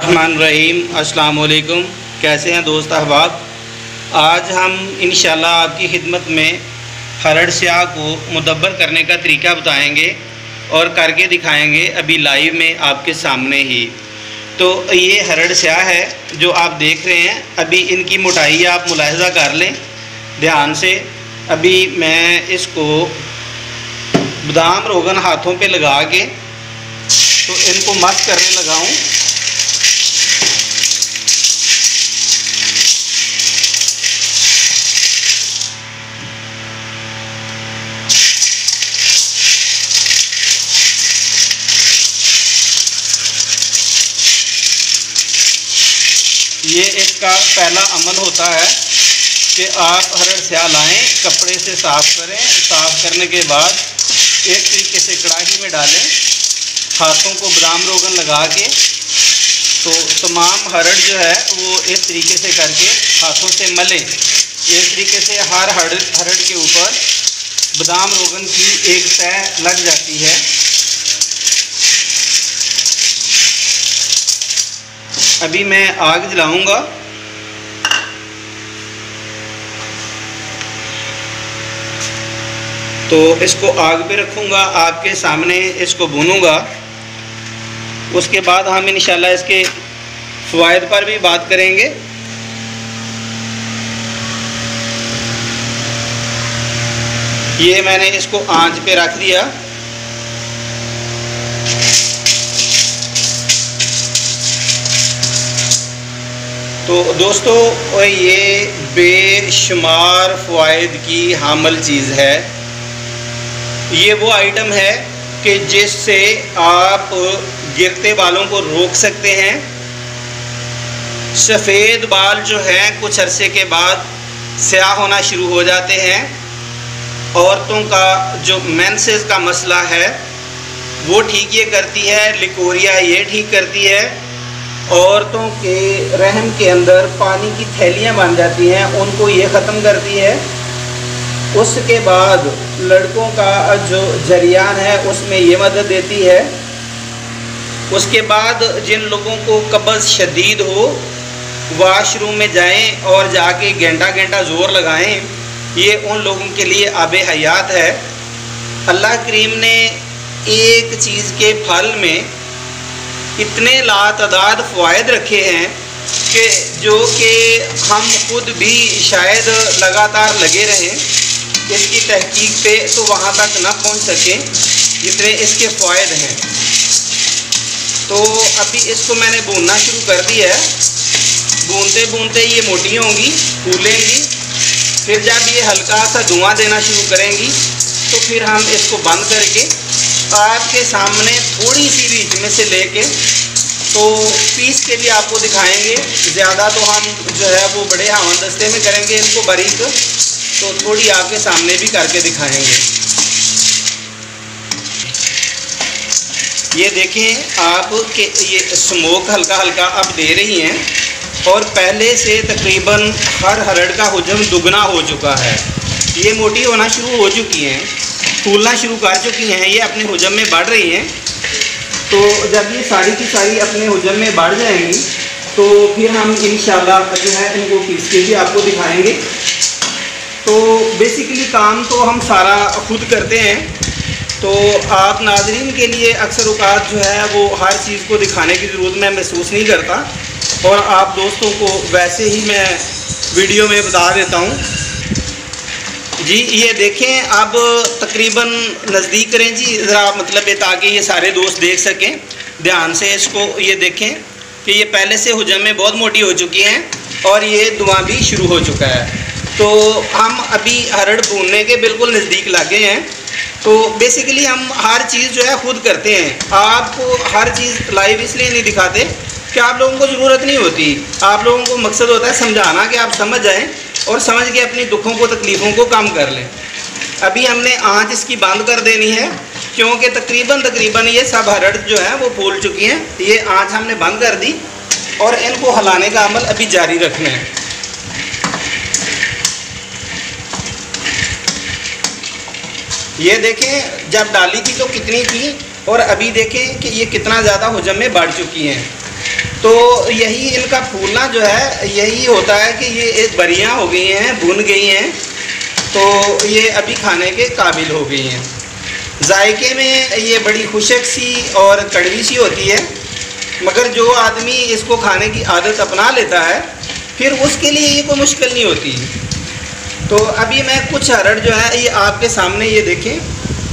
रहमान रहीम। अस्सलाम वालेकुम। कैसे हैं दोस्त अहबाब। आज हम इंशाल्लाह आपकी खिदमत में हरड़ स्याह को मुदब्बर करने का तरीका बताएंगे और करके दिखाएंगे अभी लाइव में आपके सामने ही। तो ये हरड़ स्याह है जो आप देख रहे हैं। अभी इनकी मोटाई आप मुलाहिज़ा कर लें ध्यान से। अभी मैं इसको बादाम रोगन हाथों पे लगा के तो इनको मस्त करने लगाऊं। ये इसका पहला अमल होता है कि आप हरड़ स्याह लाएँ, कपड़े से साफ़ करें। साफ़ करने के बाद एक तरीके से कढ़ाई में डालें, हाथों को बादाम रोगन लगा के तो तमाम हरड़ जो है वो इस तरीके से करके हाथों से मलें। इस तरीके से हर हरड़ के ऊपर बादाम रोगन की एक तह लग जाती है। अभी मैं आग जलाऊंगा। तो इसको आग पे रखूंगा, आपके सामने इसको भूनूंगा। उसके बाद हम इंशाल्लाह इसके फ़वाइद पर भी बात करेंगे। ये मैंने इसको आंच पे रख दिया। तो दोस्तों ये बेशुमार फ़वाइद की हामिल चीज़ है। ये वो आइटम है कि जिससे आप गिरते बालों को रोक सकते हैं। सफ़ेद बाल जो हैं कुछ अरसे के बाद स्याह होना शुरू हो जाते हैं। औरतों का जो मेंसेस का मसला है वो ठीक ये करती है। लिकोरिया ये ठीक करती है। औरतों के रहम के अंदर पानी की थैलियाँ बन जाती हैं, उनको ये ख़त्म करती है। उसके बाद लड़कों का जो जरियान है उसमें ये मदद देती है। उसके बाद जिन लोगों को कब्ज़ शदीद हो, वाशरूम में जाएं और जाके घंटा घंटा ज़ोर लगाएं, ये उन लोगों के लिए आबे हयात है। अल्लाह करीम ने एक चीज़ के फल में इतने लातादाद फ़वाइद रखे हैं कि जो कि हम खुद भी शायद लगातार लगे रहें इसकी तहकीक पे तो वहाँ तक ना पहुँच सकें जितने इसके फ़वाइद हैं। तो अभी इसको मैंने भूनना शुरू कर दिया है। भूनते भूनते ये मोटी होंगी, फूलेंगी। फिर जब ये हल्का सा धुआं देना शुरू करेंगी तो फिर हम इसको बंद करके आपके सामने थोड़ी सी बीच में से लेके तो पीस के भी आपको दिखाएंगे। ज़्यादा तो हम जो है वो बड़े हवन दस्ते में करेंगे इनको बारीक, तो थोड़ी आपके सामने भी करके दिखाएंगे। ये देखें आप कि ये स्मोक हल्का हल्का अब दे रही हैं और पहले से तकरीबन हर हरड़ का हुजम दुगना हो चुका है। ये मोटी होना शुरू हो चुकी हैं, फूलना शुरू कर चुकी हैं, ये अपने हुजम में बढ़ रही हैं। तो जब ये सारी की सारी अपने हुजम में बढ़ जाएंगी तो फिर हम इंशाल्लाह जो है इनको पीस के भी आपको दिखाएंगे। तो बेसिकली काम तो हम सारा खुद करते हैं। तो आप नाज़रीन के लिए अक्सर औक़ात जो है वो हर चीज़ को दिखाने की ज़रूरत मैं महसूस नहीं करता और आप दोस्तों को वैसे ही मैं वीडियो में बता देता हूँ। जी ये देखें, अब तकरीबन नज़दीक करें जी ज़रा, मतलब ये ताकि ये सारे दोस्त देख सकें ध्यान से इसको। ये देखें कि ये पहले से हुजम में बहुत मोटी हो चुकी हैं और ये धुआं भी शुरू हो चुका है। तो हम अभी हरड़ भूनने के बिल्कुल नज़दीक लगे हैं। तो बेसिकली हम हर चीज़ जो है खुद करते हैं। आपको हर चीज़ लाइव इसलिए नहीं दिखाते कि आप लोगों को ज़रूरत नहीं होती। आप लोगों को मकसद होता है समझाना कि आप समझ जाएं और समझ के अपनी दुखों को तकलीफ़ों को कम कर लें। अभी हमने आंच इसकी बंद कर देनी है क्योंकि तकरीबन ये सब हरड़ जो है वो फूल चुकी हैं। ये आंच हमने बंद कर दी और इनको हिलाने का अमल अभी जारी रखना है। ये देखें जब डाली थी तो कितनी थी और अभी देखें कि ये कितना ज़्यादा हुजम में बढ़ चुकी हैं। तो यही इनका फूलना जो है यही होता है कि ये बरियां हो गई हैं, भुन गई हैं, तो ये अभी खाने के काबिल हो गई हैं। जायके में ये बड़ी खुशक सी और कड़वी सी होती है, मगर जो आदमी इसको खाने की आदत अपना लेता है फिर उसके लिए ये कोई मुश्किल नहीं होती। तो अभी मैं कुछ हरड़ जो है ये आपके सामने ये देखें,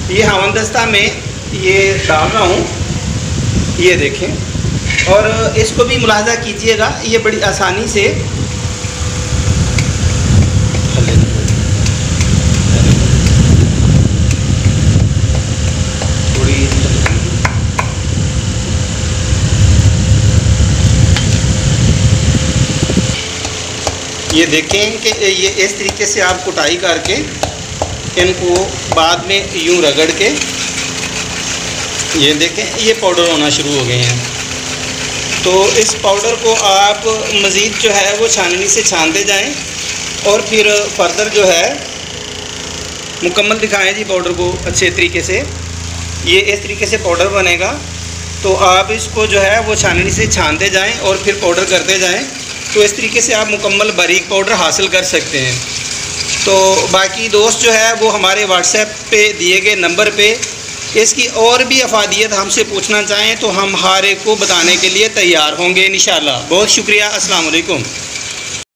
ये हवनदस्ता में ये डाल रहा हूँ, ये देखें, और इसको भी मुलाहजा कीजिएगा, ये बड़ी आसानी से ये देखें कि ये इस तरीके से आप कुटाई करके इनको बाद में यूं रगड़ के ये देखें ये पाउडर होना शुरू हो गए हैं। तो इस पाउडर को आप मज़ीद जो है वो छाननी से छानते जाएं और फिर फर्दर जो है मुकम्मल दिखाएं जी पाउडर को अच्छे तरीके से। ये इस तरीके से पाउडर बनेगा, तो आप इसको जो है वो छाननी से छानते जाएं और फिर पाउडर करते जाएं, तो इस तरीके से आप मुकम्मल बारीक पाउडर हासिल कर सकते हैं। तो बाकी दोस्त जो है वो हमारे व्हाट्सएप पे दिए गए नंबर पे इसकी और भी अफादियत हमसे पूछना चाहें तो हम हर एक को बताने के लिए तैयार होंगे इंशाअल्लाह। बहुत शुक्रिया। अस्सलाम वालेकुम।